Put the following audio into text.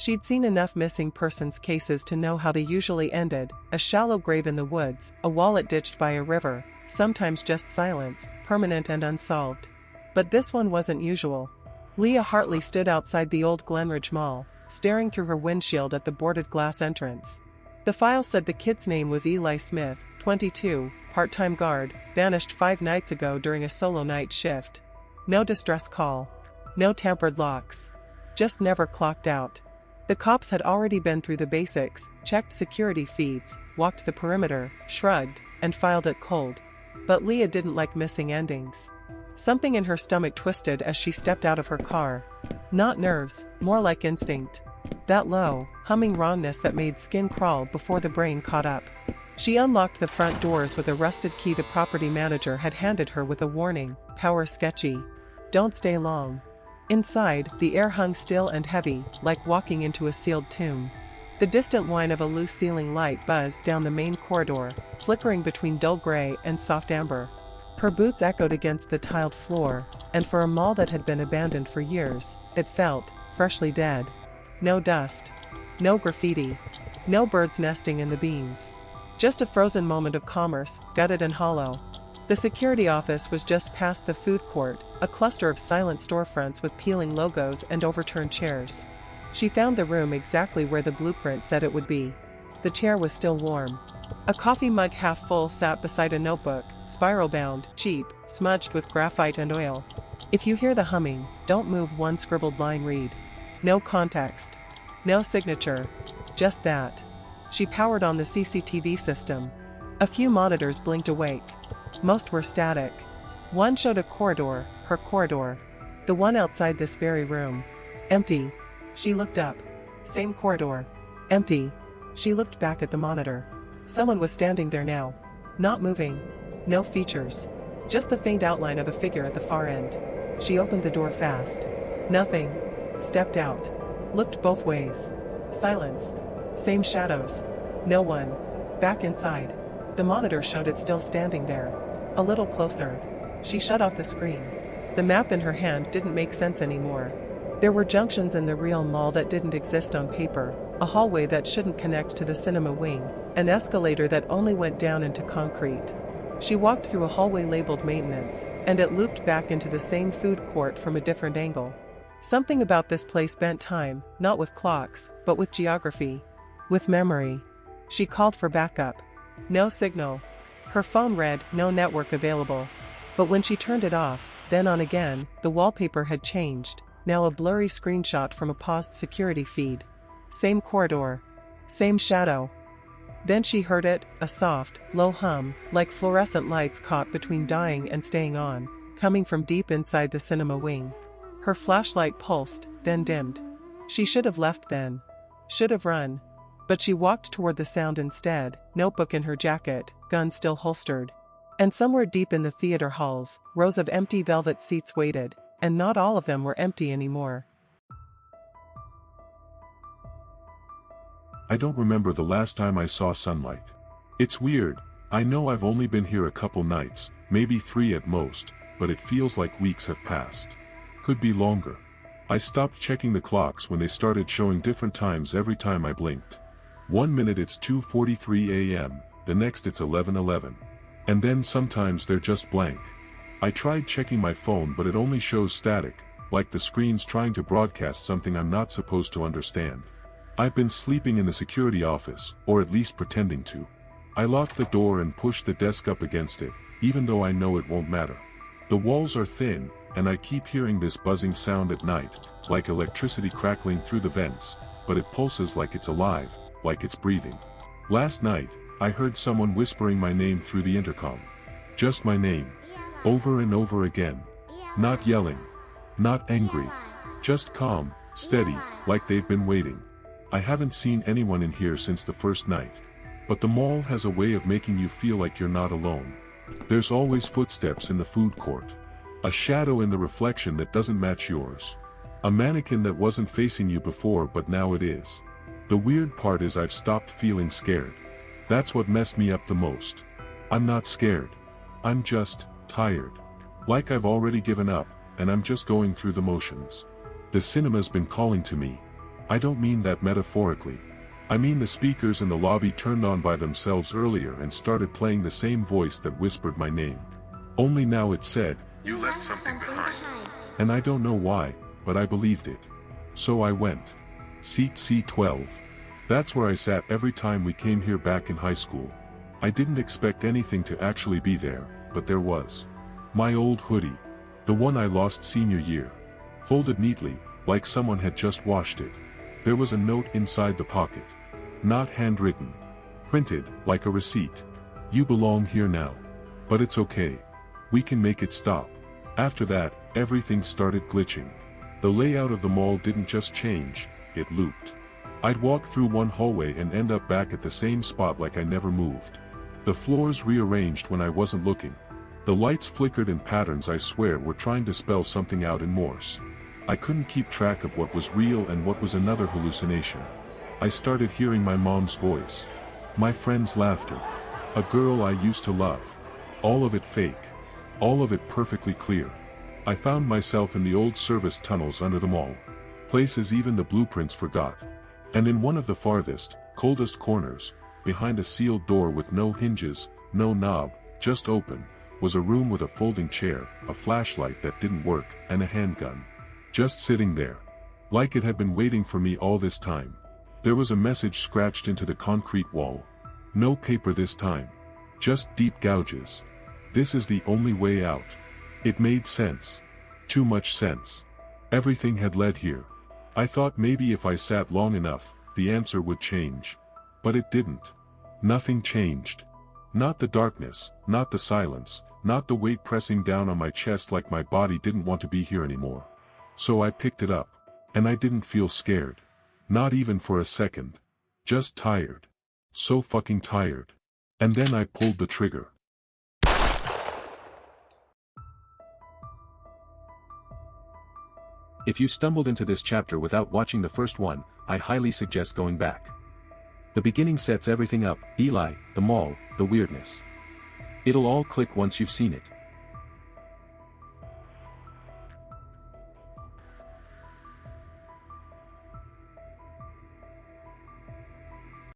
She'd seen enough missing persons cases to know how they usually ended: a shallow grave in the woods, a wallet ditched by a river, sometimes just silence, permanent and unsolved. But this one wasn't usual. Leah Hartley stood outside the old Glenridge Mall, staring through her windshield at the boarded glass entrance. The file said the kid's name was Eli Smith, 22, part-time guard, vanished 5 nights ago during a solo night shift. No distress call. No tampered locks. Just never clocked out. The cops had already been through the basics, checked security feeds, walked the perimeter, shrugged, and filed it cold. But Leah didn't like missing endings. Something in her stomach twisted as she stepped out of her car. Not nerves, more like instinct. That low, humming wrongness that made skin crawl before the brain caught up. She unlocked the front doors with a rusted key the property manager had handed her with a warning: power sketchy. Don't stay long. Inside, the air hung still and heavy, like walking into a sealed tomb. The distant whine of a loose ceiling light buzzed down the main corridor, flickering between dull gray and soft amber. Her boots echoed against the tiled floor, and for a mall that had been abandoned for years, it felt freshly dead. No dust. No graffiti. No birds nesting in the beams. Just a frozen moment of commerce, gutted and hollow. The security office was just past the food court, a cluster of silent storefronts with peeling logos and overturned chairs. She found the room exactly where the blueprint said it would be. The chair was still warm. A coffee mug half full sat beside a notebook, spiral-bound, cheap, smudged with graphite and oil. If you hear the humming, don't move. One scribbled line read. No context. No signature. Just that. She powered on the CCTV system. A few monitors blinked awake. Most were static. One showed a corridor, her corridor. The one outside this very room. Empty. She looked up. Same corridor. Empty. She looked back at the monitor. Someone was standing there now. Not moving. No features. Just the faint outline of a figure at the far end. She opened the door fast. Nothing. Stepped out. Looked both ways. Silence. Same shadows. No one. Back inside. The monitor showed it still standing there. A little closer. She shut off the screen. The map in her hand didn't make sense anymore. There were junctions in the real mall that didn't exist on paper, a hallway that shouldn't connect to the cinema wing, an escalator that only went down into concrete. She walked through a hallway labeled maintenance, and it looped back into the same food court from a different angle. Something about this place bent time, not with clocks, but with geography. With memory. She called for backup. No signal. Her phone read, no network available. But when she turned it off, then on again, the wallpaper had changed, now a blurry screenshot from a paused security feed. Same corridor. Same shadow. Then she heard it, a soft, low hum, like fluorescent lights caught between dying and staying on, coming from deep inside the cinema wing. Her flashlight pulsed, then dimmed. She should have left then. Should have run. But she walked toward the sound instead, notebook in her jacket, gun still holstered. And somewhere deep in the theater halls, rows of empty velvet seats waited, and not all of them were empty anymore. I don't remember the last time I saw sunlight. It's weird. I know I've only been here a couple nights, maybe 3 at most, but it feels like weeks have passed. Could be longer. I stopped checking the clocks when they started showing different times every time I blinked. 1 minute it's 2:43 a.m., the next it's 11:11. And then sometimes they're just blank. I tried checking my phone but it only shows static, like the screen's trying to broadcast something I'm not supposed to understand. I've been sleeping in the security office, or at least pretending to. I locked the door and pushed the desk up against it, even though I know it won't matter. The walls are thin, and I keep hearing this buzzing sound at night, like electricity crackling through the vents, but it pulses like it's alive, like it's breathing. Last night, I heard someone whispering my name through the intercom. Just my name. Over and over again. Not yelling. Not angry. Just calm, steady, like they've been waiting. I haven't seen anyone in here since the first night. But the mall has a way of making you feel like you're not alone. There's always footsteps in the food court. A shadow in the reflection that doesn't match yours. A mannequin that wasn't facing you before but now it is. The weird part is I've stopped feeling scared. That's what messed me up the most. I'm not scared. I'm just tired. Like I've already given up, and I'm just going through the motions. The cinema's been calling to me. I don't mean that metaphorically. I mean the speakers in the lobby turned on by themselves earlier and started playing the same voice that whispered my name. Only now it said, "You left something behind." and I don't know why, but I believed it. So I went. Seat C12. That's where I sat every time we came here back in high school. I didn't expect anything to actually be there, but there was. My old hoodie. The one I lost senior year. Folded neatly, like someone had just washed it. There was a note inside the pocket. Not handwritten. Printed, like a receipt. "You belong here now. But it's okay. We can make it stop." After that, everything started glitching. The layout of the mall didn't just change, it looped. I'd walk through one hallway and end up back at the same spot like I never moved. The floors rearranged when I wasn't looking. The lights flickered in patterns I swear were trying to spell something out in Morse. I couldn't keep track of what was real and what was another hallucination. I started hearing my mom's voice. My friend's laughter. A girl I used to love. All of it fake. All of it perfectly clear. I found myself in the old service tunnels under the mall. Places even the blueprints forgot. And in one of the farthest, coldest corners, behind a sealed door with no hinges, no knob, just open, was a room with a folding chair, a flashlight that didn't work, and a handgun. Just sitting there. Like it had been waiting for me all this time. There was a message scratched into the concrete wall. No paper this time. Just deep gouges. "This is the only way out." It made sense. Too much sense. Everything had led here. I thought maybe if I sat long enough, the answer would change. But it didn't. Nothing changed. Not the darkness, not the silence, not the weight pressing down on my chest like my body didn't want to be here anymore. So I picked it up. And I didn't feel scared. Not even for a second. Just tired. So fucking tired. And then I pulled the trigger. If you stumbled into this chapter without watching the first one, I highly suggest going back. The beginning sets everything up: Eli, the mall, the weirdness. It'll all click once you've seen it.